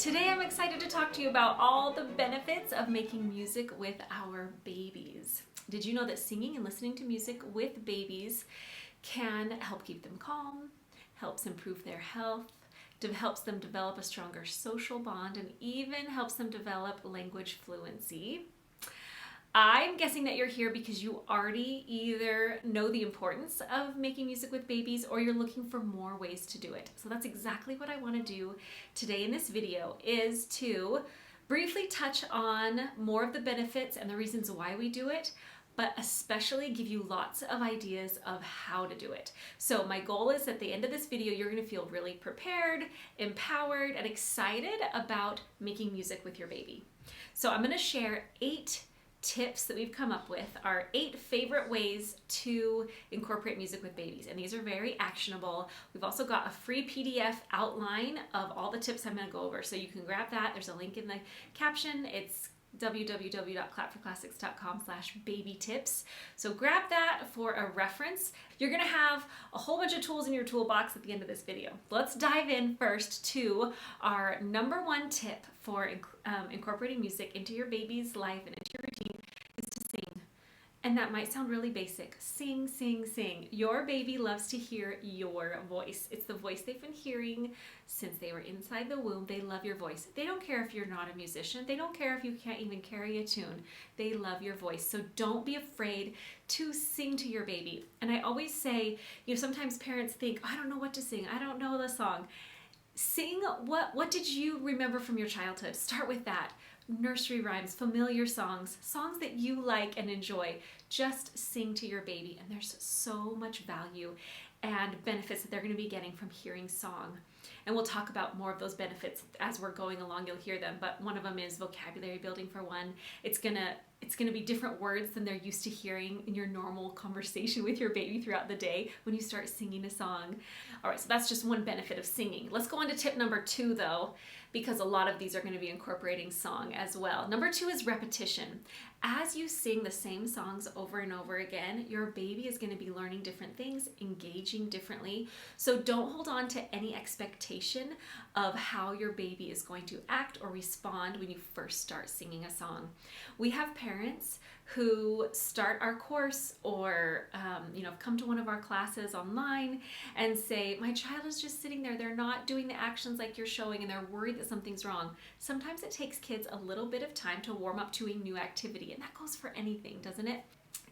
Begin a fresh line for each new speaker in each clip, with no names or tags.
Today I'm excited to talk to you about all the benefits of making music with our babies. Did you know that singing and listening to music with babies can help keep them calm, helps improve their health, helps them develop a stronger social bond, and even helps them develop language fluency? I'm guessing that you're here because you already either know the importance of making music with babies or you're looking for more ways to do it. So that's exactly what I want to do today in this video, is to briefly touch on more of the benefits and the reasons why we do it, but especially give you lots of ideas of how to do it. So my goal is at the end of this video, you're going to feel really prepared, empowered, and excited about making music with your baby. So I'm going to share 8 tips that we've come up with, our 8 favorite ways to incorporate music with babies, and these are very actionable. We've also got a free PDF outline of all the tips I'm going to go over, so you can grab that. There's a link in the caption. It's www.clapforclassics.com/babytips. So grab that for a reference. You're going to have a whole bunch of tools in your toolbox at the end of this video. Let's dive in first to our number 1 tip for incorporating music into your baby's life and into your routine is to sing. And that might sound really basic. Sing, sing, sing. Your baby loves to hear your voice. It's the voice they've been hearing since they were inside the womb. They love your voice. They don't care if you're not a musician. They don't care if you can't even carry a tune. They love your voice. So don't be afraid to sing to your baby. And I always say, sometimes parents think, I don't know what to sing. I don't know the song. Sing what did you remember from your childhood? Start with that. Nursery rhymes, familiar songs, songs that you like and enjoy. Just sing to your baby, and there's so much value and benefits that they're going to be getting from hearing song. And we'll talk about more of those benefits as we're going along. You'll hear them, but one of them is vocabulary building for one. It's gonna be different words than they're used to hearing in your normal conversation with your baby throughout the day when you start singing a song. All right, so that's just one benefit of singing. Let's go on to tip number 2 though, because a lot of these are going to be incorporating song as well. Number 2 is repetition. As you sing the same songs over and over again, your baby is going to be learning different things, engaging differently. So don't hold on to any expectation of how your baby is going to act or respond when you first start singing a song. We have parents who start our course or come to one of our classes online and say, my child is just sitting there, they're not doing the actions like you're showing, and they're worried that something's wrong. Sometimes it takes kids a little bit of time to warm up to a new activity, and that goes for anything, doesn't it?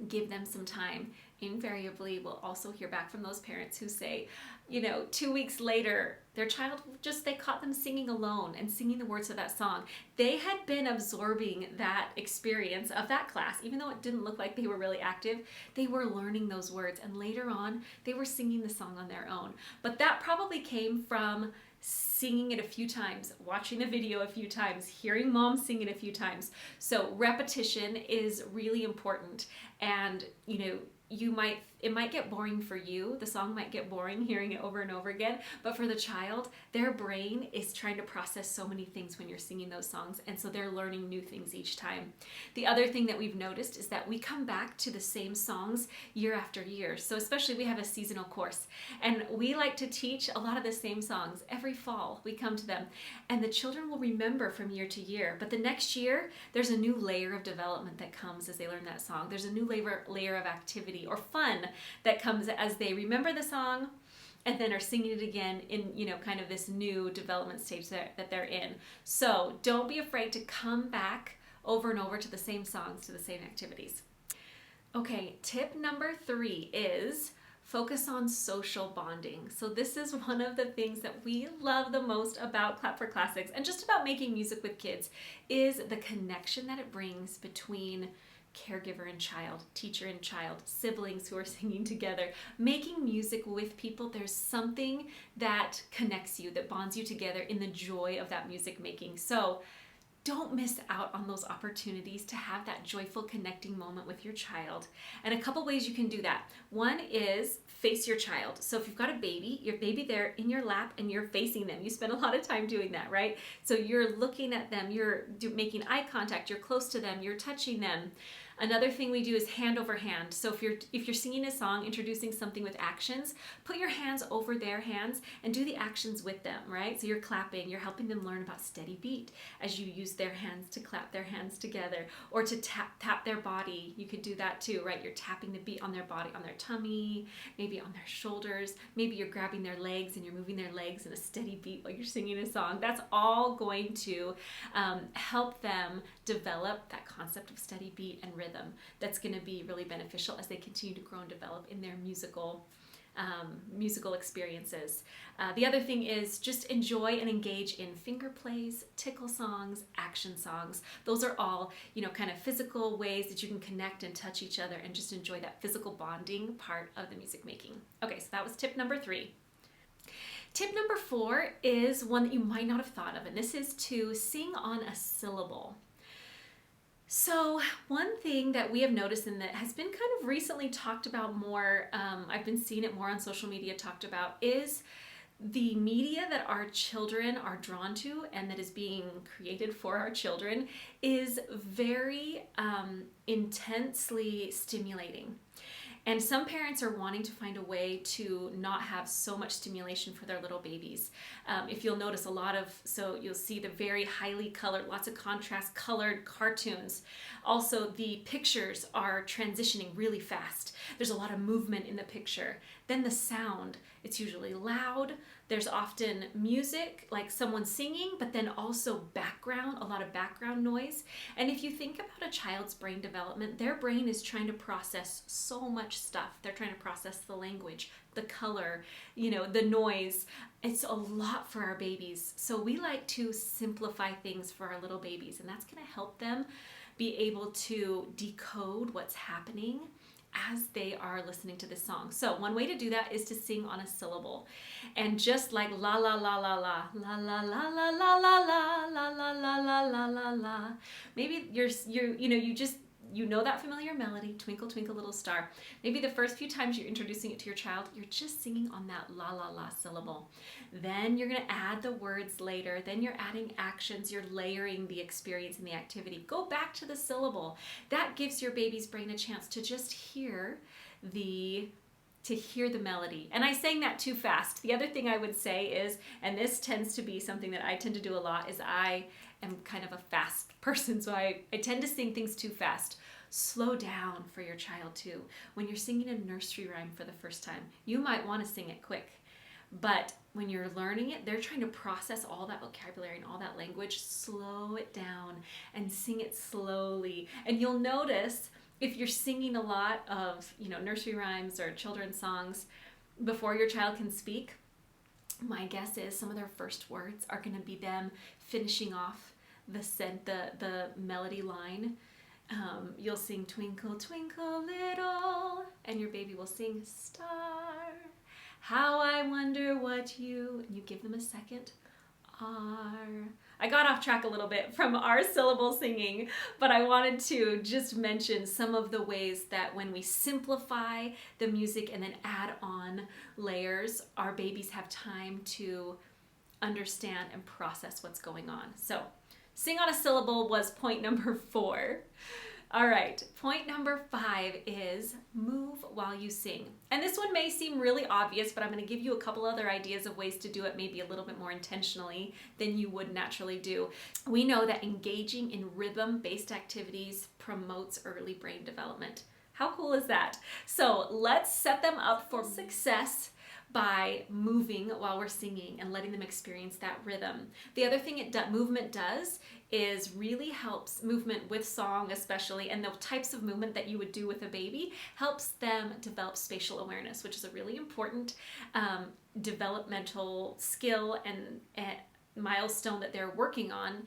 Give them some time. Invariably, we'll also hear back from those parents who say, 2 weeks later, their child they caught them singing alone and singing the words of that song. They had been absorbing that experience of that class. Even though it didn't look like they were really active, they were learning those words, and later on, they were singing the song on their own. But that probably came from singing it a few times, watching the video a few times, hearing mom sing it a few times. So repetition is really important, and it might get boring for you. The song might get boring hearing it over and over again, but for the child, their brain is trying to process so many things when you're singing those songs, and so they're learning new things each time. The other thing that we've noticed is that we come back to the same songs year after year. So especially we have a seasonal course, and we like to teach a lot of the same songs. Every fall we come to them, and the children will remember from year to year, but the next year there's a new layer of development that comes as they learn that song. There's a new layer of activity or fun that comes as they remember the song and then are singing it again in kind of this new development stage that they're in. So don't be afraid to come back over and over to the same songs, to the same activities. Okay, tip number 3 is focus on social bonding. So this is one of the things that we love the most about Clap for Classics and just about making music with kids, is the connection that it brings between caregiver and child, teacher and child, siblings who are singing together. Making music with people, there's something that connects you, that bonds you together in the joy of that music making. So don't miss out on those opportunities to have that joyful connecting moment with your child. And a couple ways you can do that. One is face your child. So if you've got a baby, your baby there in your lap and you're facing them, you spend a lot of time doing that, right? So you're looking at them, you're making eye contact, you're close to them, you're touching them. Another thing we do is hand over hand. So if you're singing a song, introducing something with actions, put your hands over their hands and do the actions with them, right? So you're clapping, you're helping them learn about steady beat as you use their hands to clap their hands together, or to tap their body. You could do that too, right? You're tapping the beat on their body, on their tummy, maybe on their shoulders. Maybe you're grabbing their legs and you're moving their legs in a steady beat while you're singing a song. That's all going to help them develop that concept of steady beat and rhythm. That's going to be really beneficial as they continue to grow and develop in their musical experiences. The other thing is just enjoy and engage in finger plays, tickle songs, action songs. Those are all, kind of physical ways that you can connect and touch each other and just enjoy that physical bonding part of the music making. Okay, so that was tip number 3. Tip number 4 is one that you might not have thought of, and this is to sing on a syllable. So one thing that we have noticed and that has been kind of recently talked about more, I've been seeing it more on social media talked about, is the media that our children are drawn to and that is being created for our children is very intensely stimulating. And some parents are wanting to find a way to not have so much stimulation for their little babies. If you'll notice so you'll see the very highly colored, lots of contrast colored cartoons. Also, the pictures are transitioning really fast. There's a lot of movement in the picture. Then the sound, it's usually loud. There's often music, like someone singing, but then also a lot of background noise. And if you think about a child's brain development, their brain is trying to process so much stuff. They're trying to process the language, the color, the noise. It's a lot for our babies. So we like to simplify things for our little babies, and that's going to help them be able to decode what's happening as they are listening to this song. So one way to do that is to sing on a syllable. And just like la la la la la la la la la la la la la la la la la la la. Maybe you know that familiar melody, Twinkle Twinkle Little Star. Maybe the first few times you're introducing it to your child, you're just singing on that la la la syllable. Then you're going to add the words later. Then you're adding actions. You're layering the experience and the activity. Go back to the syllable. That gives your baby's brain a chance to just hear the melody. And I sang that too fast. The other thing I would say is, and this tends to be something that I tend to do a lot, is I am kind of a fast person, so I tend to sing things too fast. Slow down for your child too. When you're singing a nursery rhyme for the first time, you might want to sing it quick. But when you're learning it, they're trying to process all that vocabulary and all that language. Slow it down and sing it slowly. And you'll notice if you're singing a lot of, nursery rhymes or children's songs before your child can speak, my guess is some of their first words are going to be them finishing off the melody line. You'll sing Twinkle, Twinkle, Little, and your baby will sing Star. How I wonder what you give them a second, are. I got off track a little bit from our syllable singing, but I wanted to just mention some of the ways that when we simplify the music and then add on layers, our babies have time to understand and process what's going on. So, sing on a syllable was point number 4. All right, point number 5 is move while you sing. And this one may seem really obvious, but I'm going to give you a couple other ideas of ways to do it maybe a little bit more intentionally than you would naturally do. We know that engaging in rhythm-based activities promotes early brain development. How cool is that? So let's set them up for success by moving while we're singing and letting them experience that rhythm. The other thing movement does is really helps movement with song especially, and the types of movement that you would do with a baby helps them develop spatial awareness, which is a really important developmental skill and milestone that they're working on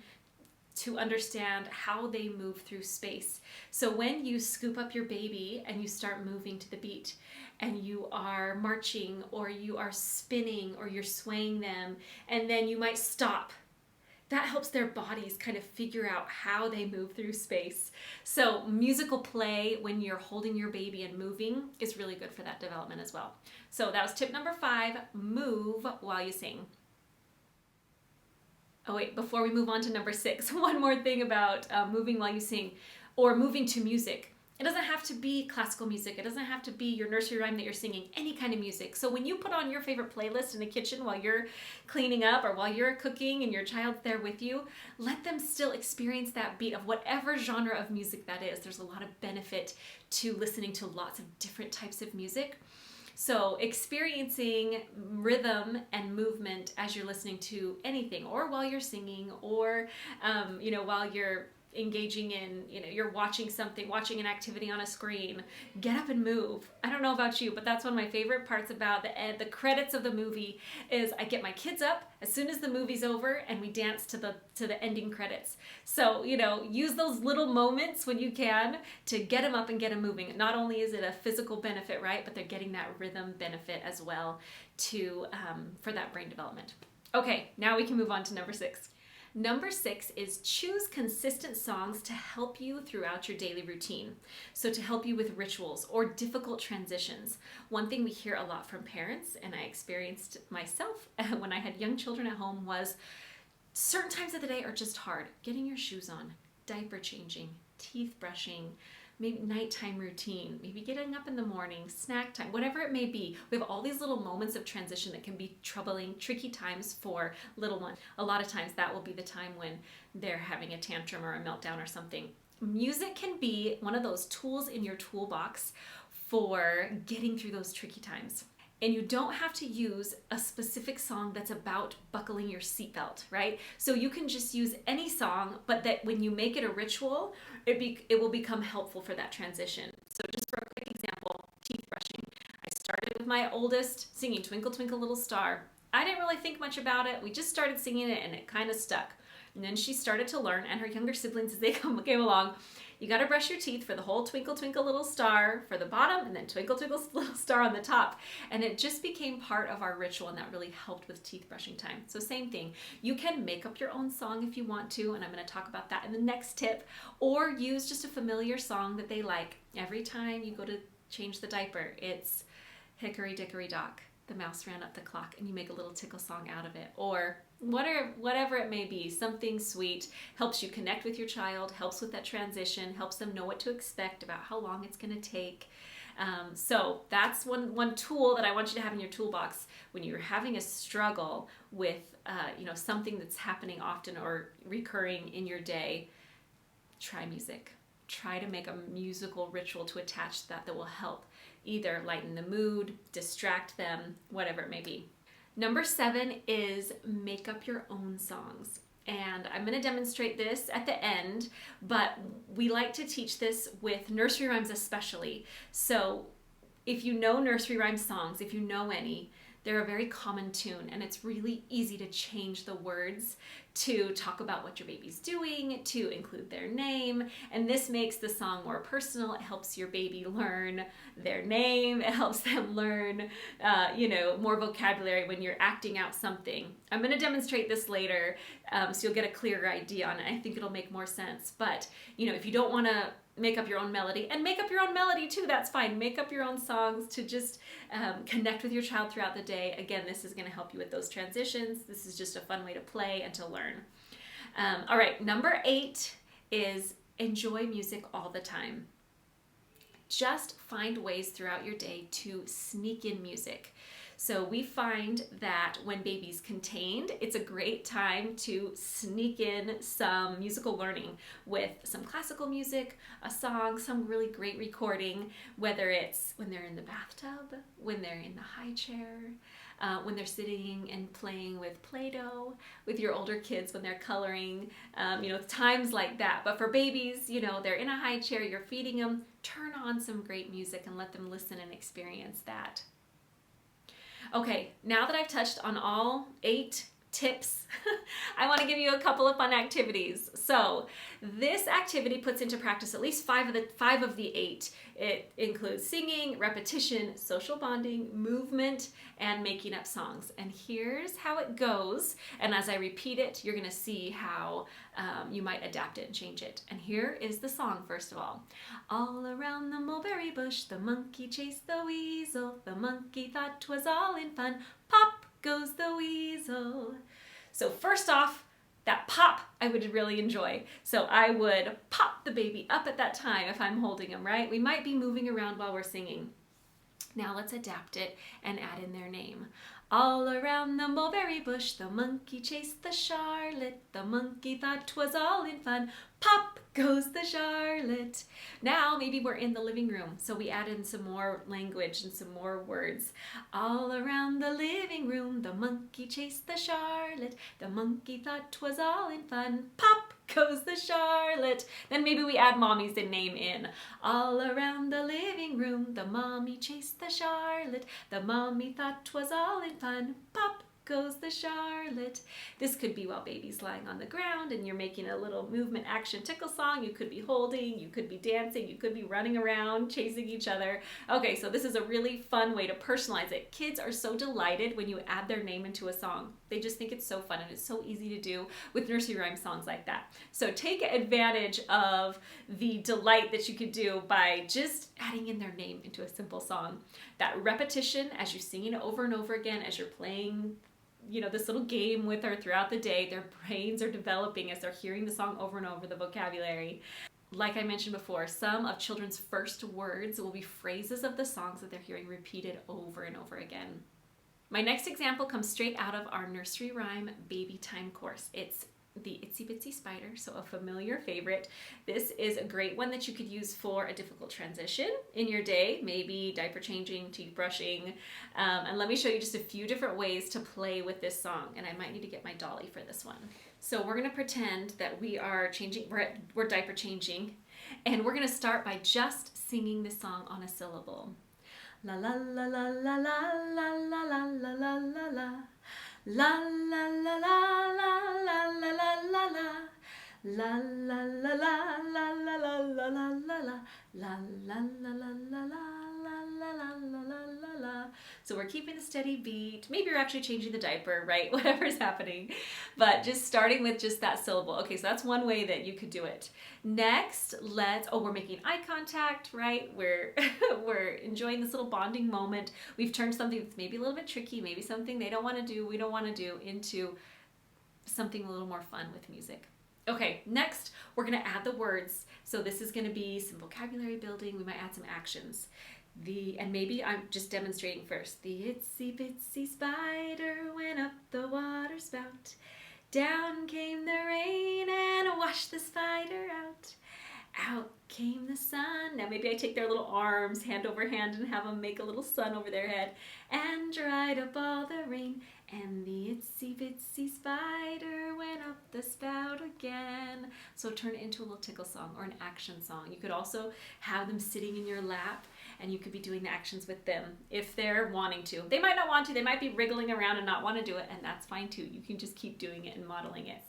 to understand how they move through space. So when you scoop up your baby and you start moving to the beat and you are marching or you are spinning or you're swaying them and then you might stop, that helps their bodies kind of figure out how they move through space. So musical play when you're holding your baby and moving is really good for that development as well. So that was tip number 5, move while you sing. Oh wait, before we move on to number 6, one more thing about moving while you sing or moving to music. It doesn't have to be classical music. It doesn't have to be your nursery rhyme that you're singing, any kind of music. So when you put on your favorite playlist in the kitchen while you're cleaning up or while you're cooking and your child's there with you, let them still experience that beat of whatever genre of music that is. There's a lot of benefit to listening to lots of different types of music. So experiencing rhythm and movement as you're listening to anything, or while you're singing, or while you're engaging in, you're watching something, watching an activity on a screen, get up and move. I don't know about you, but that's one of my favorite parts about the credits of the movie is I get my kids up as soon as the movie's over and we dance to the ending credits. So, use those little moments when you can to get them up and get them moving. Not only is it a physical benefit, right, but they're getting that rhythm benefit as well for that brain development. Okay, now we can move on to number 6. Number 6 is choose consistent songs to help you throughout your daily routine. So to help you with rituals or difficult transitions. One thing we hear a lot from parents, and I experienced myself when I had young children at home, was certain times of the day are just hard. Getting your shoes on, diaper changing, teeth brushing, maybe nighttime routine, maybe getting up in the morning, snack time, whatever it may be. We have all these little moments of transition that can be troubling, tricky times for little ones. A lot of times that will be the time when they're having a tantrum or a meltdown or something. Music can be one of those tools in your toolbox for getting through those tricky times. And you don't have to use a specific song that's about buckling your seatbelt, right? So you can just use any song, but that when you make it a ritual, it will become helpful for that transition. So just for a quick example, teeth brushing. I started with my oldest singing Twinkle Twinkle Little Star. I didn't really think much about it. We just started singing it and it kind of stuck. And then she started to learn, and her younger siblings as they came along, you got to brush your teeth for the whole Twinkle Twinkle Little Star for the bottom, and then Twinkle Twinkle Little Star on the top. And it just became part of our ritual, and that really helped with teeth brushing time. So same thing. You can make up your own song if you want to, and I'm going to talk about that in the next tip, or use just a familiar song that they like. Every time you go to change the diaper, it's Hickory Dickory Dock, the mouse ran up the clock, and you make a little tickle song out of it. Or whatever it may be, something sweet, helps you connect with your child, helps with that transition, helps them know what to expect about how long it's going to take. So that's one tool that I want you to have in your toolbox when you're having a struggle with something that's happening often or recurring in your day. Try music. Try to make a musical ritual to attach to that will help either lighten the mood, distract them, whatever it may be. Number 7 is make up your own songs. And I'm going to demonstrate this at the end, but we like to teach this with nursery rhymes especially. So if you know nursery rhyme songs, if you know any, they're a very common tune, and it's really easy to change the words to talk about what your baby's doing, to include their name, and this makes the song more personal. It helps your baby learn their name. It helps them learn, more vocabulary when you're acting out something. I'm going to demonstrate this later, so you'll get a clearer idea on it. I think it'll make more sense, but if you don't want to make up your own melody, and make up your own melody too, that's fine. Make up your own songs to just connect with your child throughout the day. Again, this is going to help you with those transitions. This is just a fun way to play and to learn. All right, number 8 is enjoy music all the time. Just find ways throughout your day to sneak in music. So we find that when baby's contained, it's a great time to sneak in some musical learning with some classical music, a song, some really great recording, whether it's when they're in the bathtub, when they're in the high chair, when they're sitting and playing with Play-Doh, with your older kids when they're coloring, times like that. But for babies, they're in a high chair, you're feeding them, turn on some great music and let them listen and experience that. Okay, now that I've touched on all 8 tips, I want to give you a couple of fun activities. So this activity puts into practice at least 5 of the 8. It includes singing, repetition, social bonding, movement, and making up songs. And here's how it goes. And as I repeat it, you're going to see how you might adapt it and change it. And here is the song, first of all. All around the mulberry bush, the monkey chased the weasel. The monkey thought 'twas all in fun. Pop goes the weasel. So first off, That pop I would really enjoy. So I would pop the baby up at that time if I'm holding him, right? We might be moving around while we're singing. Now let's adapt it and add in their name. All around the mulberry bush, the monkey chased the Charlotte. The monkey thought 'twas all in fun. Pop goes the Charlotte. Now maybe we're in the living room, so we add in some more language and some more words. All around the living room, the monkey chased the Charlotte. The monkey thought 'twas all in fun. Pop goes the Charlotte. Then maybe we add mommy's name in. All around the living room, the mommy chased the Charlotte. The mommy thought 'twas all in fun. Pop goes the Charlotte. This could be while baby's lying on the ground and you're making a little movement action tickle song. You could be holding, you could be dancing, you could be running around, chasing each other. Okay, so this is a really fun way to personalize it. Kids are so delighted when you add their name into a song. They just think it's so fun and it's so easy to do with nursery rhyme songs like that. So take advantage of the delight that you could do by just adding in their name into a simple song. That repetition as you're singing it over and over again, as you're playing this little game with her throughout the day, their brains are developing as they're hearing the song over and over, the vocabulary. Like I mentioned before, some of children's first words will be phrases of the songs that they're hearing repeated over and over again. My next example comes straight out of our nursery rhyme baby time course. It's the Itsy Bitsy Spider, so a familiar favorite. This is a great one that you could use for a difficult transition in your day, maybe diaper changing, teeth brushing, and let me show you just a few different ways to play with this song, and I might need to get my dolly for this one. So we're going to pretend that we are changing, we're diaper changing, and we're going to start by just singing this song on a syllable. La la la la la la la la la la la la la. La la la la la la la la la la. La la la la la la la la la la la. La la la la la la la la la la la. So we're keeping a steady beat. Maybe you're actually changing the diaper, right? Whatever's happening. But just starting with just that syllable. Okay, so that's one way that you could do it. Next, we're making eye contact, right? We're enjoying this little bonding moment. We've turned something that's maybe a little bit tricky, maybe something they don't want to do, we don't want to do, into something a little more fun with music. Okay, next we're going to add the words. So this is going to be some vocabulary building. We might add some actions. And maybe I'm just demonstrating first. The itsy bitsy spider went up the water spout. Down came the rain and washed the spider out. Out came the sun. Now maybe I take their little arms hand over hand and have them make a little sun over their head. And dried up all the rain. And the itsy bitsy spider went up the spout again. So turn it into a little tickle song or an action song. You could also have them sitting in your lap and you could be doing the actions with them if they're wanting to. They might not want to. They might be wriggling around and not want to do it, and that's fine too. You can just keep doing it and modeling it.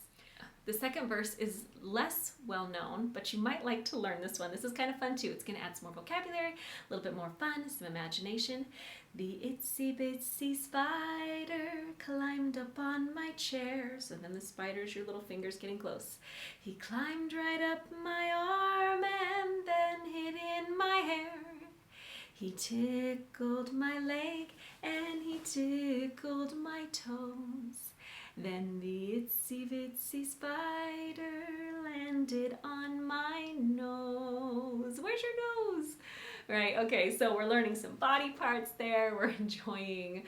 The second verse is less well known, but you might like to learn this one. This is kind of fun too. It's going to add some more vocabulary, a little bit more fun, some imagination. The itsy bitsy spider climbed up on my chair. So then the spider's your little fingers getting close. He climbed right up my arm and then hid in my hair. He tickled my leg and he tickled my toes. Then the itsy bitsy spider landed on my nose. Where's your nose? Right, okay, so we're learning some body parts there. We're enjoying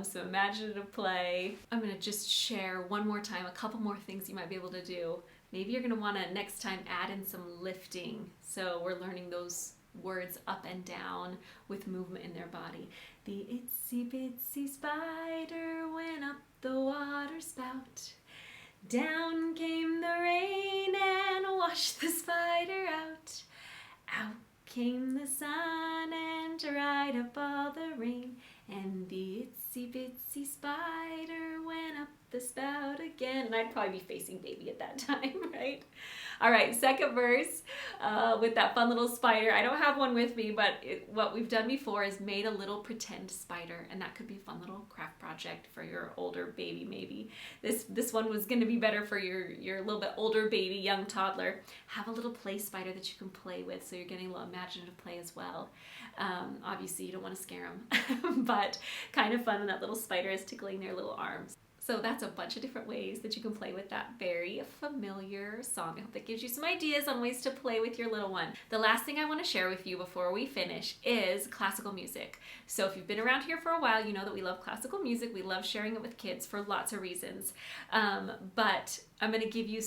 some imaginative play. I'm gonna just share one more time a couple more things you might be able to do. Maybe you're gonna wanna next time add in some lifting. So we're learning those words up and down with movement in their body. The itsy bitsy spider went up the water spout. Down came the rain and washed the spider out. Out came the sun and dried up all the rain. And the itsy bitsy spider went up the spout again. And I'd probably be facing baby at that time, right? All right, second verse with that fun little spider. I don't have one with me, but what we've done before is made a little pretend spider, and that could be a fun little craft project for your older baby maybe. This one was going to be better for your little bit older baby, young toddler. Have a little play spider that you can play with, so you're getting a little imaginative play as well. Obviously, you don't want to scare them, but kind of fun when that little spider is tickling their little arms. So that's a bunch of different ways that you can play with that very familiar song. I hope that gives you some ideas on ways to play with your little one. The last thing I want to share with you before we finish is classical music. So if you've been around here for a while, you know that we love classical music. We love sharing it with kids for lots of reasons. But I'm going to give you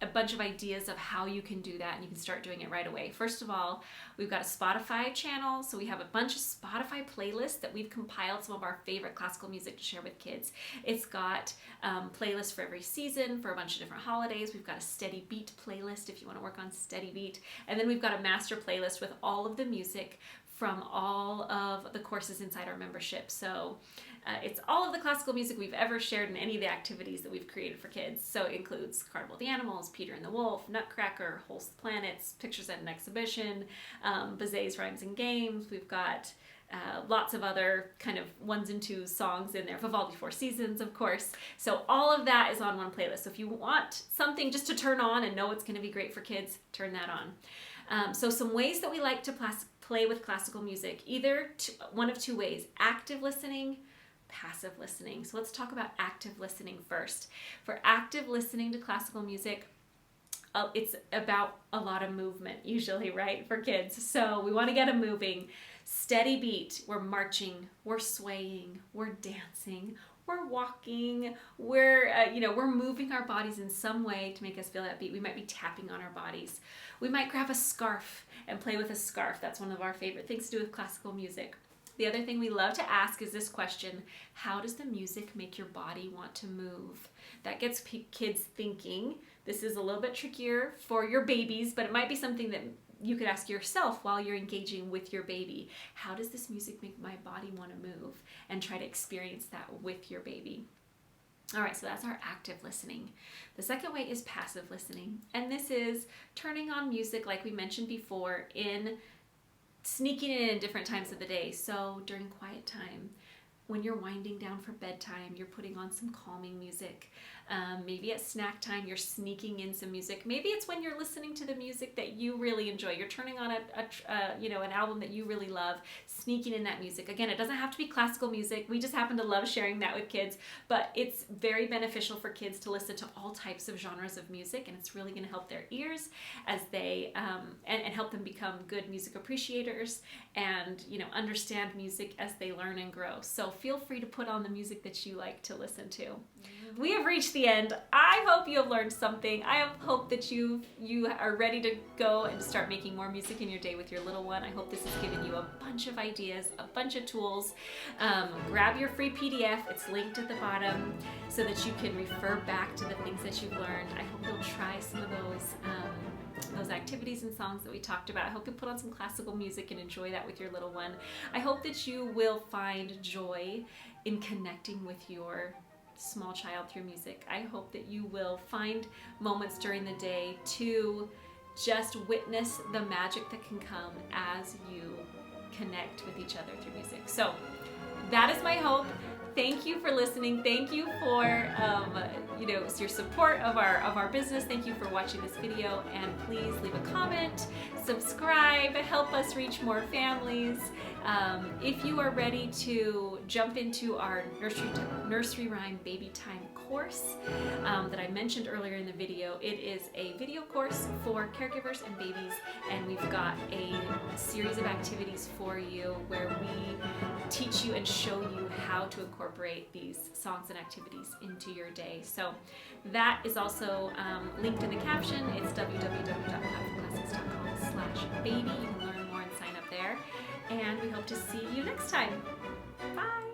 a bunch of ideas of how you can do that, and you can start doing it right away. First of all, we've got a Spotify channel, so we have a bunch of Spotify playlists that we've compiled some of our favorite classical music to share with kids. It's got playlists for every season, for a bunch of different holidays. We've got a steady beat playlist if you want to work on steady beat, and then we've got a master playlist with all of the music from all of the courses inside our membership. So it's all of the classical music we've ever shared in any of the activities that we've created for kids. So it includes Carnival of the Animals, Peter and the Wolf, Nutcracker, Holst Planets, Pictures at an Exhibition, Bizet's Rhymes and Games. We've got lots of other kind of 1s and 2s songs in there. Vivaldi Four Seasons, of course. So all of that is on one playlist. So if you want something just to turn on and know it's going to be great for kids, turn that on. So some ways that we like to play with classical music, either one of two ways: active listening, passive listening. So let's talk about active listening first. For active listening to classical music, it's about a lot of movement usually, right, for kids. So we want to get them moving. Steady beat. We're marching, we're swaying, we're dancing, we're walking, we're moving our bodies in some way to make us feel that beat. We might be tapping on our bodies. We might grab a scarf and play with a scarf. That's one of our favorite things to do with classical music. The other thing we love to ask is this question: how does the music make your body want to move? That gets kids thinking. This is a little bit trickier for your babies, but it might be something that you could ask yourself while you're engaging with your baby. How does this music make my body want to move? And try to experience that with your baby. All right, so that's our active listening. The second way is passive listening. And this is turning on music, like we mentioned before, sneaking it in different times of the day. So during quiet time, when you're winding down for bedtime, you're putting on some calming music. Maybe at snack time, you're sneaking in some music. Maybe it's when you're listening to the music that you really enjoy. You're turning on an album that you really love, sneaking in that music. Again, it doesn't have to be classical music. We just happen to love sharing that with kids, but it's very beneficial for kids to listen to all types of genres of music, and it's really going to help their ears as they and help them become good music appreciators and understand music as they learn and grow. So feel free to put on the music that you like to listen to. We have reached the end. I hope you have learned something. I hope that you are ready to go and start making more music in your day with your little one. I hope this has given you a bunch of ideas, a bunch of tools. Grab your free PDF. It's linked at the bottom so that you can refer back to the things that you've learned. I hope you'll try some of those activities and songs that we talked about. I hope you put on some classical music and enjoy that with your little one. I hope that you will find joy in connecting with your small child through music. I hope that you will find moments during the day to just witness the magic that can come as you connect with each other through music. So that is my hope. Thank you for listening. Thank you for your support of our business. Thank you for watching this video, and please leave a comment, subscribe, help us reach more families. If you are ready to jump into our nursery rhyme baby time course that I mentioned earlier in the video, it is a video course for caregivers and babies, and we've got a series of activities for you where we teach you and show you how to incorporate these songs and activities into your day. So that is also linked in the caption. It's www.classiclassics.com/baby. You can learn more and sign up there. And we hope to see you next time. Bye!